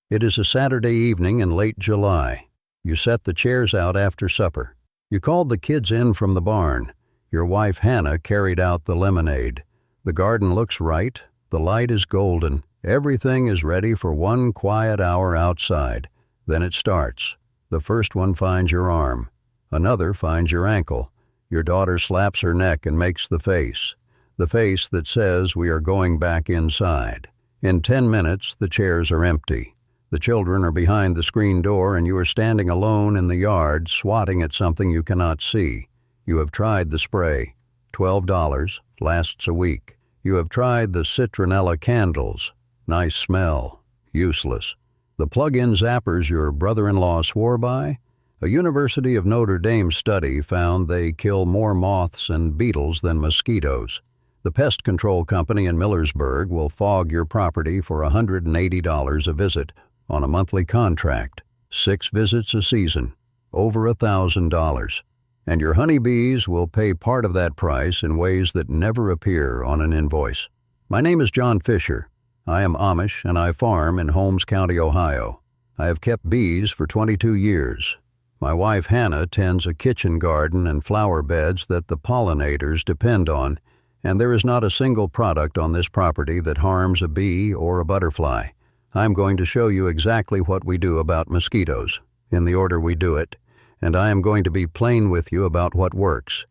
It is a Saturday evening in late July. You set the chairs out after supper. You called the kids in from the barn. Your wife Hannah carried out the lemonade. The garden looks right. The light is golden. Everything is ready for one quiet hour outside. Then it starts. The first one finds your arm. Another finds your ankle. Your daughter slaps her neck and makes the face that says we are going back inside. In 10 minutes, the chairs are empty. The children are behind the screen door and you are standing alone in the yard swatting at something you cannot see. You have tried the spray. $12, lasts a week. You have tried the citronella candles. Nice smell. Useless. The plug-in zappers your brother-in-law swore by? A University of Notre Dame study found they kill more moths and beetles than mosquitoes. The pest control company in Millersburg will fog your property for $180 a visit on a monthly contract, 6 visits a season, over $1,000. And your honeybees will pay part of that price in ways that never appear on an invoice. My name is John Fisher. I am Amish and I farm in Holmes County, Ohio. I have kept bees for 22 years. My wife Hannah tends a kitchen garden and flower beds that the pollinators depend on, and there is not a single product on this property that harms a bee or a butterfly. I'm going to show you exactly what we do about mosquitoes, in the order we do it, and I am going to be plain with you about what works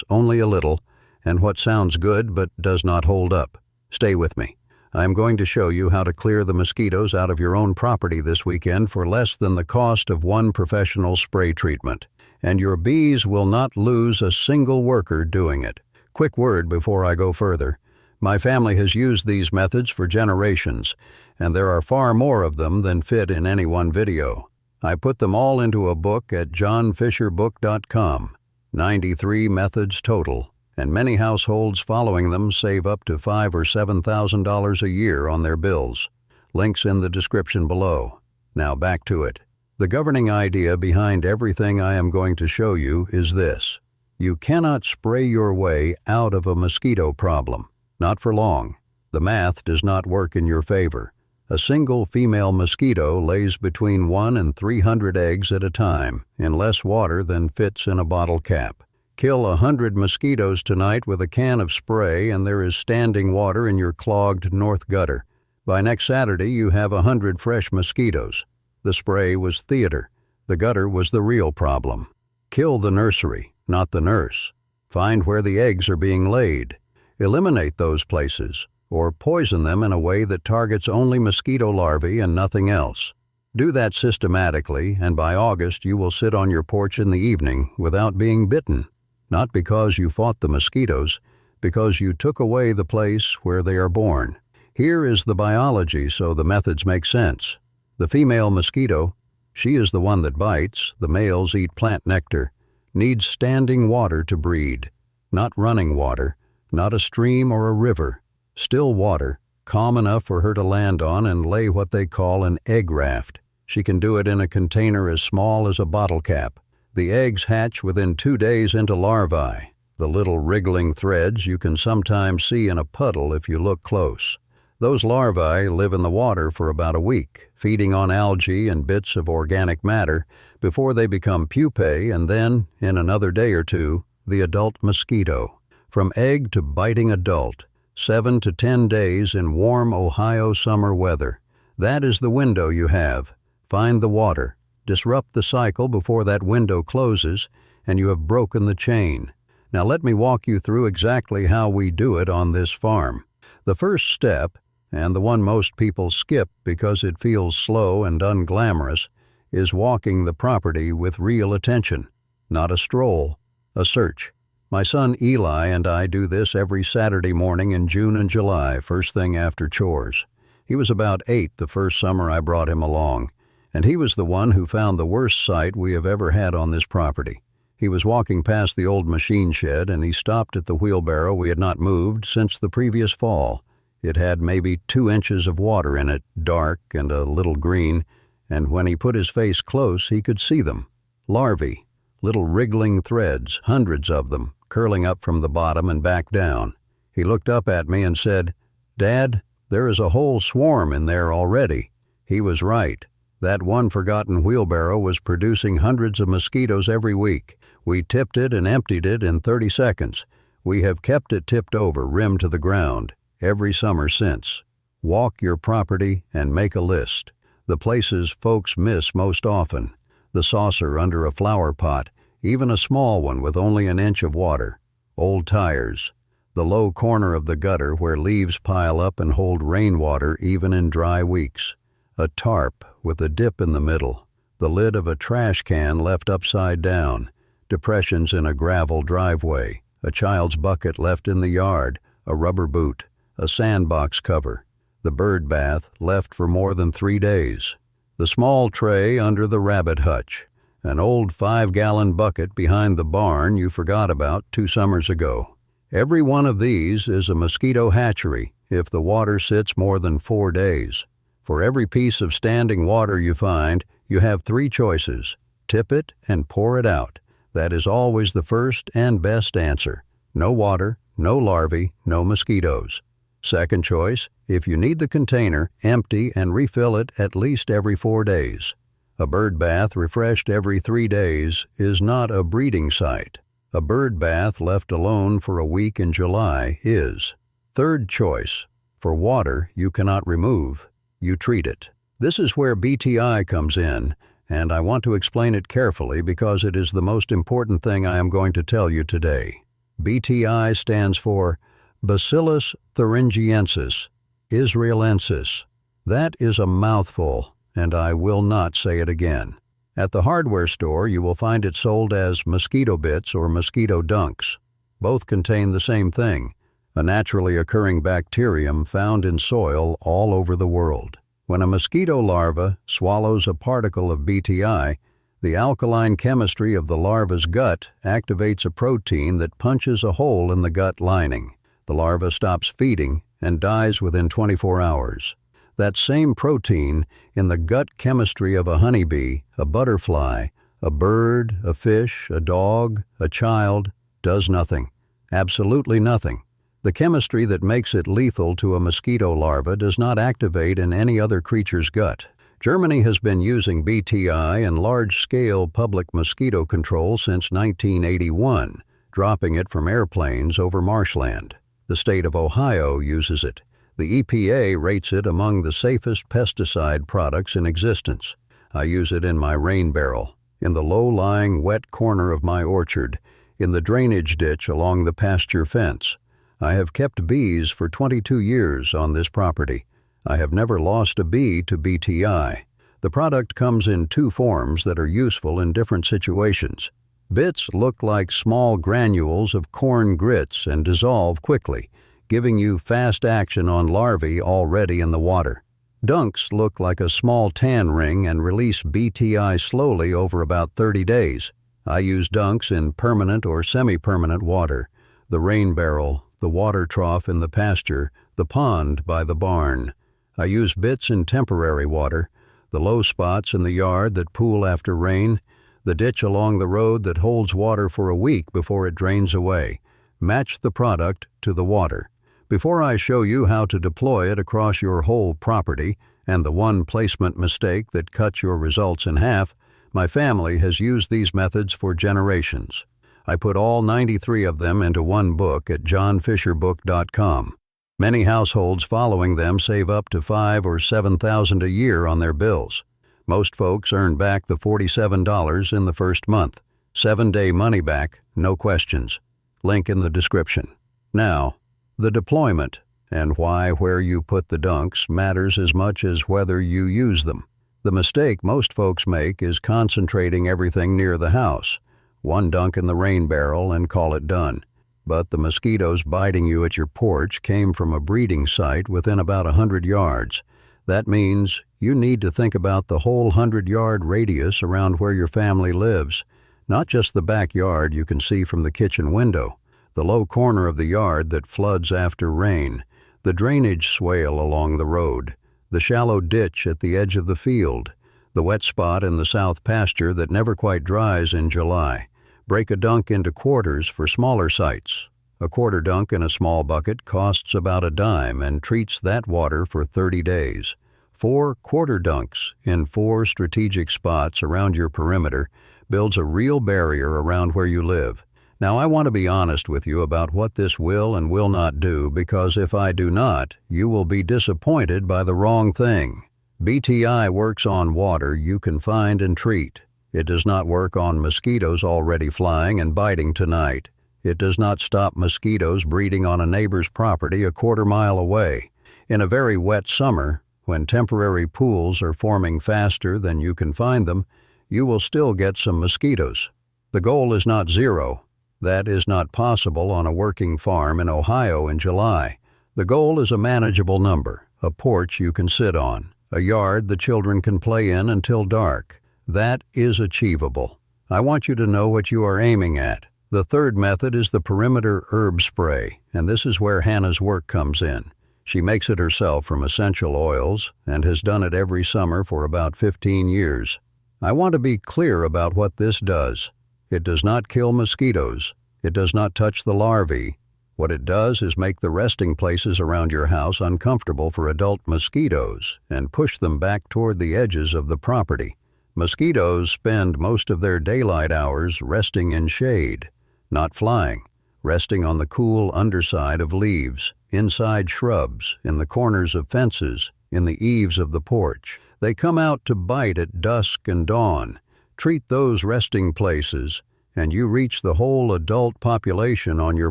only a little, and what sounds good but does not hold up. Stay with me. I am going to show you how to clear the mosquitoes out of your own property this weekend for less than the cost of one professional spray treatment, and your bees will not lose a single worker doing it. Quick word before I go further. My family has used these methods for generations, and there are far more of them than fit in any one video. I put them all into a book at johnfisherbook.com, 93 methods total, and many households following them save up to $5,000 or $7,000 a year on their bills. Links in the description below. Now back to it. The governing idea behind everything I am going to show you is this. You cannot spray your way out of a mosquito problem. Not for long. The math does not work in your favor. A single female mosquito lays between 1 and 300 eggs at a time, in less water than fits in a bottle cap. Kill 100 mosquitoes tonight with a can of spray and there is standing water in your clogged north gutter. By next Saturday you have 100 fresh mosquitoes. The spray was theater. The gutter was the real problem. Kill the nursery, not the nurse. Find where the eggs are being laid. Eliminate those places, or poison them in a way that targets only mosquito larvae and nothing else. Do that systematically, and by August you will sit on your porch in the evening without being bitten. Not because you fought the mosquitoes, because you took away the place where they are born. Here is the biology so the methods make sense. The female mosquito, she is the one that bites, the males eat plant nectar, needs standing water to breed, not running water, not a stream or a river, still water, calm enough for her to land on and lay what they call an egg raft. She can do it in a container as small as a bottle cap. The eggs hatch within 2 days into larvae, the little wriggling threads you can sometimes see in a puddle if you look close. Those larvae live in the water for about a week, feeding on algae and bits of organic matter before they become pupae and then, in another day or two, the adult mosquito. From egg to biting adult, 7 to 10 days in warm Ohio summer weather. That is the window you have. Find the water, disrupt the cycle before that window closes, and you have broken the chain. Now let me walk you through exactly how we do it on this farm. The first step, and the one most people skip because it feels slow and unglamorous, is walking the property with real attention. Not a stroll, a search. My son Eli and I do this every Saturday morning in June and July, first thing after chores. He was about 8 the first summer I brought him along, and he was the one who found the worst sight we have ever had on this property. He was walking past the old machine shed and he stopped at the wheelbarrow we had not moved since the previous fall. It had maybe 2 inches of water in it, dark and a little green, and when he put his face close he could see them. Larvae, little wriggling threads, hundreds of them, curling up from the bottom and back down. He looked up at me and said, "Dad, there is a whole swarm in there already." He was right. That one forgotten wheelbarrow was producing hundreds of mosquitoes every week. We tipped it and emptied it in 30 seconds. We have kept it tipped over, rim to the ground, every summer since. Walk your property and make a list. The places folks miss most often. The saucer under a flower pot, even a small one with only an inch of water. Old tires. The low corner of the gutter where leaves pile up and hold rainwater even in dry weeks. A tarp with a dip in the middle. The lid of a trash can left upside down. Depressions in a gravel driveway. A child's bucket left in the yard. A rubber boot. A sandbox cover. The bird bath left for more than 3 days. The small tray under the rabbit hutch. An old 5-gallon bucket behind the barn you forgot about 2 summers ago. Every one of these is a mosquito hatchery if the water sits more than 4 days. For every piece of standing water you find, you have 3 choices. Tip it and pour it out. That is always the first and best answer. No water, no larvae, no mosquitoes. Second choice, if you need the container, empty and refill it at least every 4 days. A bird bath refreshed every 3 days is not a breeding site. A bird bath left alone for a week in July is. Third choice, for water you cannot remove, you treat it. This is where BTI comes in, and I want to explain it carefully because it is the most important thing I am going to tell you today. BTI stands for Bacillus thuringiensis, israelensis. That is a mouthful, and I will not say it again. At the hardware store, you will find it sold as mosquito bits or mosquito dunks. Both contain the same thing, a naturally occurring bacterium found in soil all over the world. When a mosquito larva swallows a particle of BTI, the alkaline chemistry of the larva's gut activates a protein that punches a hole in the gut lining. The larva stops feeding and dies within 24 hours. That same protein in the gut chemistry of a honeybee, a butterfly, a bird, a fish, a dog, a child, does nothing. Absolutely nothing. The chemistry that makes it lethal to a mosquito larva does not activate in any other creature's gut. Germany has been using BTI in large-scale public mosquito control since 1981, dropping it from airplanes over marshland. The state of Ohio uses it. The EPA rates it among the safest pesticide products in existence. I use it in my rain barrel, in the low-lying wet corner of my orchard, in the drainage ditch along the pasture fence. I have kept bees for 22 years on this property. I have never lost a bee to BTI. The product comes in 2 forms that are useful in different situations. Bits look like small granules of corn grits and dissolve quickly, giving you fast action on larvae already in the water. Dunks look like a small tan ring and release BTI slowly over about 30 days. I use dunks in permanent or semi-permanent water, the rain barrel, the water trough in the pasture, the pond by the barn. I use bits in temporary water, the low spots in the yard that pool after rain, the ditch along the road that holds water for a week before it drains away. Match the product to the water. Before I show you how to deploy it across your whole property, and the one placement mistake that cuts your results in half, my family has used these methods for generations. I put all 93 of them into one book at johnfisherbook.com. Many households following them save up to $5,000 or $7,000 a year on their bills. Most folks earn back the $47 in the first month. 7-day money back, no questions. Link in the description. Now, the deployment, and where you put the dunks matters as much as whether you use them. The mistake most folks make is concentrating everything near the house. 1 dunk in the rain barrel and call it done. But the mosquitoes biting you at your porch came from a breeding site within about 100 yards. That means you need to think about the whole 100-yard radius around where your family lives, not just the backyard you can see from the kitchen window, the low corner of the yard that floods after rain, the drainage swale along the road, the shallow ditch at the edge of the field, the wet spot in the south pasture that never quite dries in July. Break a dunk into quarters for smaller sites. A quarter dunk in a small bucket costs about $0.10 and treats that water for 30 days. 4 quarter dunks in 4 strategic spots around your perimeter builds a real barrier around where you live. Now, I want to be honest with you about what this will and will not do, because if I do not, you will be disappointed by the wrong thing. BTI works on water you can find and treat. It does not work on mosquitoes already flying and biting tonight. It does not stop mosquitoes breeding on a neighbor's property a quarter-mile away. In a very wet summer, when temporary pools are forming faster than you can find them, you will still get some mosquitoes. The goal is not 0. That is not possible on a working farm in Ohio in July. The goal is a manageable number, a porch you can sit on, a yard the children can play in until dark. That is achievable. I want you to know what you are aiming at. The third method is the perimeter herb spray, and this is where Hannah's work comes in. She makes it herself from essential oils and has done it every summer for about 15 years. I want to be clear about what this does. It does not kill mosquitoes. It does not touch the larvae. What it does is make the resting places around your house uncomfortable for adult mosquitoes and push them back toward the edges of the property. Mosquitoes spend most of their daylight hours resting in shade, not flying, resting on the cool underside of leaves, inside shrubs, in the corners of fences, in the eaves of the porch. They come out to bite at dusk and dawn. Treat those resting places, and you reach the whole adult population on your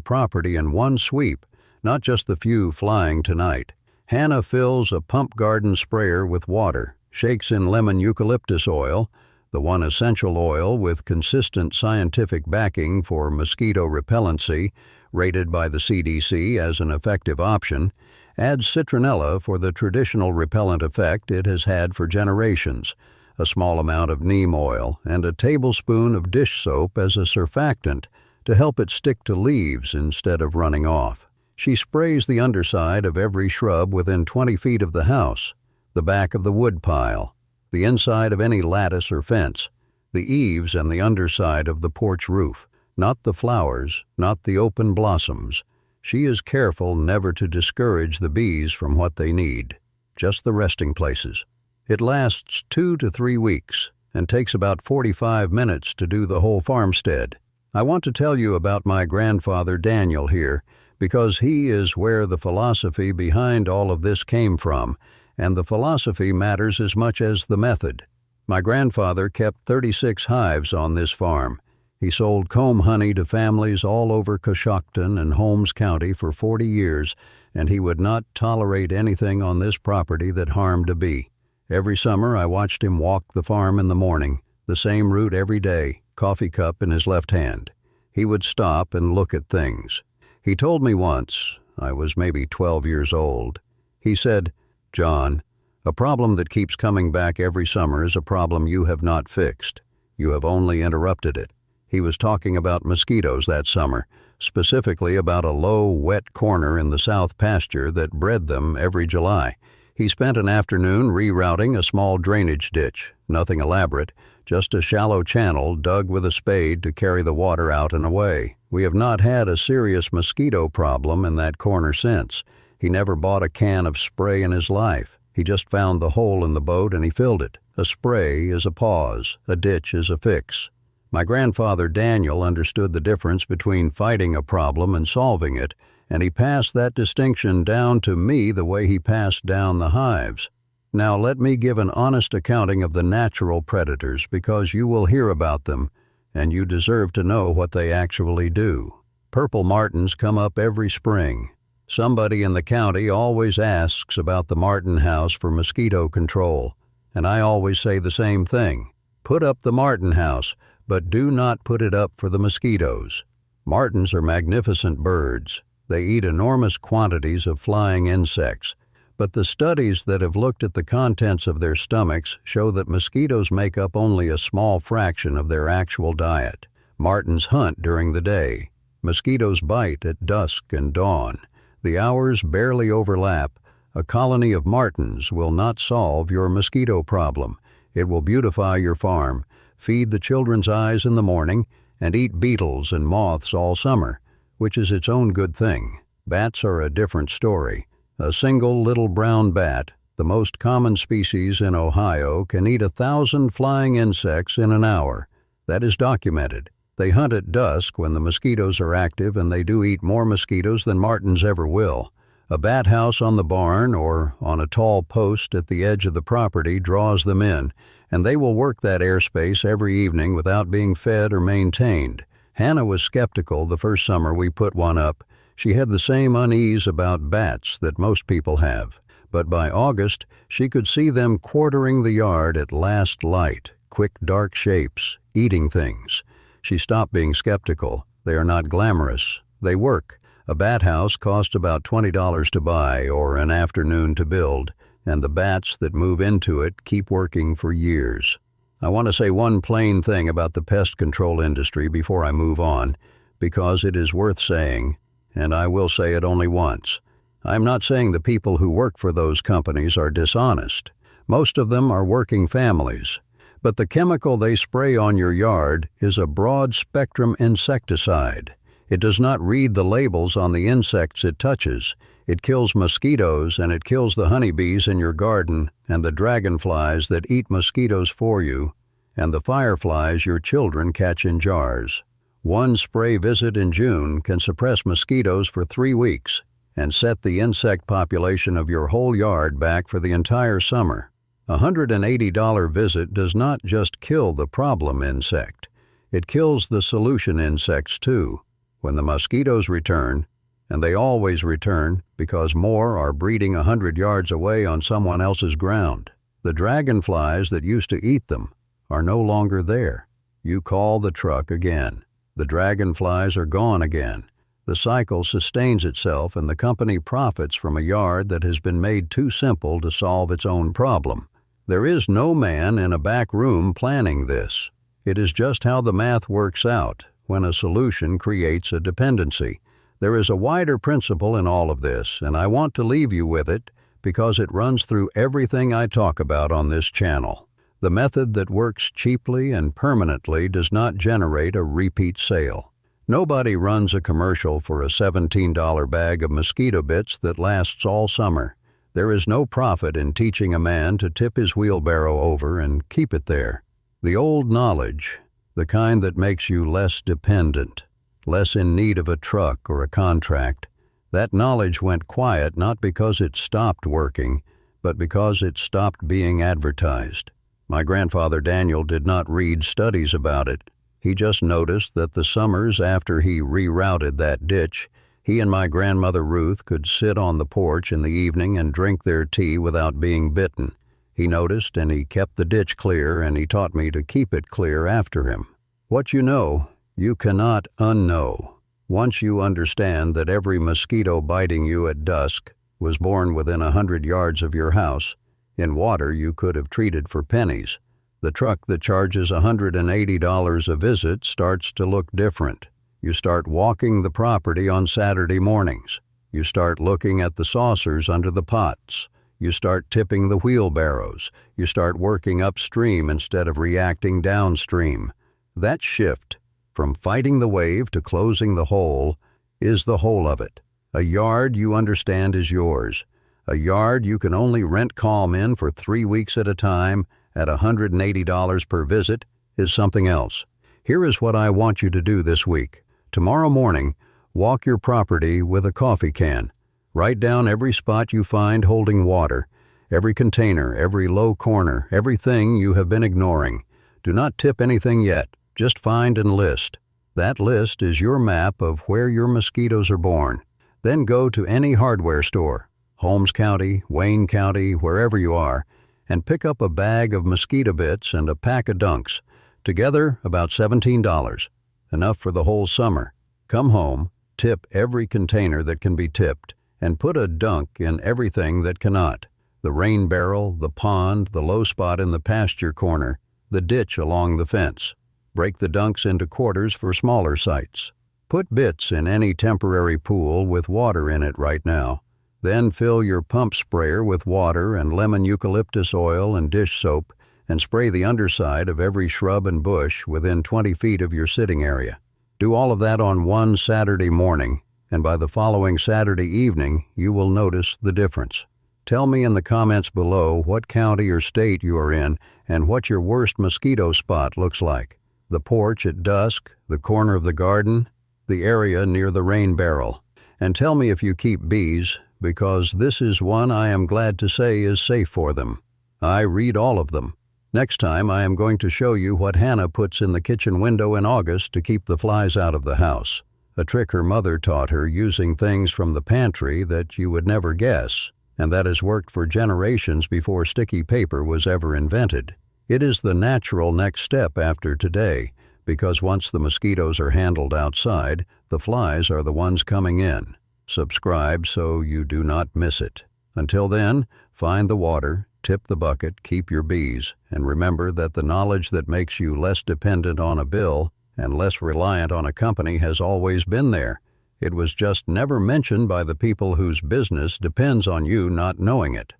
property in one sweep, not just the few flying tonight. Hannah fills a pump garden sprayer with water, shakes in lemon eucalyptus oil, the one essential oil with consistent scientific backing for mosquito repellency, rated by the CDC as an effective option, adds citronella for the traditional repellent effect it has had for generations, a small amount of neem oil, and a tablespoon of dish soap as a surfactant to help it stick to leaves instead of running off. She sprays the underside of every shrub within 20 feet of the house, the back of the wood pile, the inside of any lattice or fence, the eaves and the underside of the porch roof, not the flowers, not the open blossoms. She is careful never to discourage the bees from what they need, just the resting places. It lasts 2 to 3 weeks and takes about 45 minutes to do the whole farmstead. I want to tell you about my grandfather Daniel here, because he is where the philosophy behind all of this came from, and the philosophy matters as much as the method. My grandfather kept 36 hives on this farm. He sold comb honey to families all over Coshocton and Holmes County for 40 years, and he would not tolerate anything on this property that harmed a bee. Every summer I watched him walk the farm in the morning, the same route every day, coffee cup in his left hand. He would stop and look at things. He told me once, I was maybe 12 years old, he said, "John, a problem that keeps coming back every summer is a problem you have not fixed. You have only interrupted it." He was talking about mosquitoes that summer, specifically about a low, wet corner in the south pasture that bred them every July. He spent an afternoon rerouting a small drainage ditch, nothing elaborate, just a shallow channel dug with a spade to carry the water out and away. We have not had a serious mosquito problem in that corner since. He never bought a can of spray in his life. He just found the hole in the boat and he filled it. A spray is a pause, a ditch is a fix. My grandfather Daniel understood the difference between fighting a problem and solving it, and he passed that distinction down to me the way he passed down the hives. Now let me give an honest accounting of the natural predators, because you will hear about them, and you deserve to know what they actually do. Purple martins come up every spring. Somebody in the county always asks about the martin house for mosquito control, and I always say the same thing. Put up the martin house, but do not put it up for the mosquitoes. Martins are magnificent birds. They eat enormous quantities of flying insects, but the studies that have looked at the contents of their stomachs show that mosquitoes make up only a small fraction of their actual diet. Martins hunt during the day. Mosquitoes bite at dusk and dawn. The hours barely overlap. A colony of martins will not solve your mosquito problem. It will beautify your farm, feed the children's eyes in the morning, and eat beetles and moths all summer, which is its own good thing. Bats are a different story. A single little brown bat, The most common species in Ohio can eat 1,000 flying insects in an hour. That is documented. They hunt at dusk when the mosquitoes are active, and they do eat more mosquitoes than martins ever will. A bat house on the barn or on a tall post at the edge of the property draws them in, and they will work that airspace every evening without being fed or maintained. Hannah was skeptical the first summer we put one up. She had the same unease about bats that most people have. But by August, she could see them quartering the yard at last light, quick dark shapes, eating things. She stopped being skeptical. They are not glamorous. They work. A bat house costs about $20 to buy or an afternoon to build, and the bats that move into it keep working for years. I want to say one plain thing about the pest control industry before I move on, because it is worth saying, and I will say it only once. I'm not saying the people who work for those companies are dishonest. Most of them are working families. But the chemical they spray on your yard is a broad-spectrum insecticide. It does not read the labels on the insects it touches. It kills mosquitoes, and it kills the honeybees in your garden and the dragonflies that eat mosquitoes for you and the fireflies your children catch in jars. One spray visit in June can suppress mosquitoes for 3 weeks and set the insect population of your whole yard back for the entire summer. A $180 visit does not just kill the problem insect. It kills the solution insects too. When the mosquitoes return, and they always return because more are breeding 100 yards away on someone else's ground, the dragonflies that used to eat them are no longer there. You call the truck again. The dragonflies are gone again. The cycle sustains itself, and the company profits from a yard that has been made too simple to solve its own problem. There is no man in a back room planning this. It is just how the math works out when a solution creates a dependency. There is a wider principle in all of this, and I want to leave you with it because it runs through everything I talk about on this channel. The method that works cheaply and permanently does not generate a repeat sale. Nobody runs a commercial for a $17 bag of mosquito bits that lasts all summer. There is no profit in teaching a man to tip his wheelbarrow over and keep it there. The old knowledge, the kind that makes you less dependent, less in need of a truck or a contract, that knowledge went quiet not because it stopped working, but because it stopped being advertised. My grandfather Daniel did not read studies about it. He just noticed that the summers after he rerouted that ditch, he and my grandmother Ruth could sit on the porch in the evening and drink their tea without being bitten. He noticed, and he kept the ditch clear, and he taught me to keep it clear after him. What you know, you cannot unknow. Once you understand that every mosquito biting you at dusk was born within 100 yards of your house, in water you could have treated for pennies. The truck that charges $180 a visit starts to look different. You start walking the property on Saturday mornings. You start looking at the saucers under the pots. You start tipping the wheelbarrows. You start working upstream instead of reacting downstream. That shift, from fighting the wave to closing the hole, is the whole of it. A yard you understand is yours. A yard you can only rent calm in for 3 weeks at a time at $180 per visit is something else. Here is what I want you to do this week. Tomorrow morning, walk your property with a coffee can. Write down every spot you find holding water, every container, every low corner, everything you have been ignoring. Do not tip anything yet. Just find and list. That list is your map of where your mosquitoes are born. Then go to any hardware store, Holmes County, Wayne County, wherever you are, and pick up a bag of mosquito bits and a pack of dunks. Together, about $17. Enough for the whole summer. Come home, tip every container that can be tipped, and put a dunk in everything that cannot. The rain barrel, the pond, the low spot in the pasture corner, the ditch along the fence. Break the dunks into quarters for smaller sites. Put bits in any temporary pool with water in it right now. Then fill your pump sprayer with water and lemon eucalyptus oil and dish soap and spray the underside of every shrub and bush within 20 feet of your sitting area. Do all of that on one Saturday morning, and by the following Saturday evening, you will notice the difference. Tell me in the comments below what county or state you are in and what your worst mosquito spot looks like. The porch at dusk, the corner of the garden, the area near the rain barrel. And tell me if you keep bees, because this is one I am glad to say is safe for them. I read all of them. Next time I am going to show you what Hannah puts in the kitchen window in August to keep the flies out of the house. A trick her mother taught her using things from the pantry that you would never guess, and that has worked for generations before sticky paper was ever invented. It is the natural next step after today, because once the mosquitoes are handled outside, the flies are the ones coming in. Subscribe so you do not miss it. Until then, find the water, tip the bucket, keep your bees, and remember that the knowledge that makes you less dependent on a bill and less reliant on a company has always been there. It was just never mentioned by the people whose business depends on you not knowing it.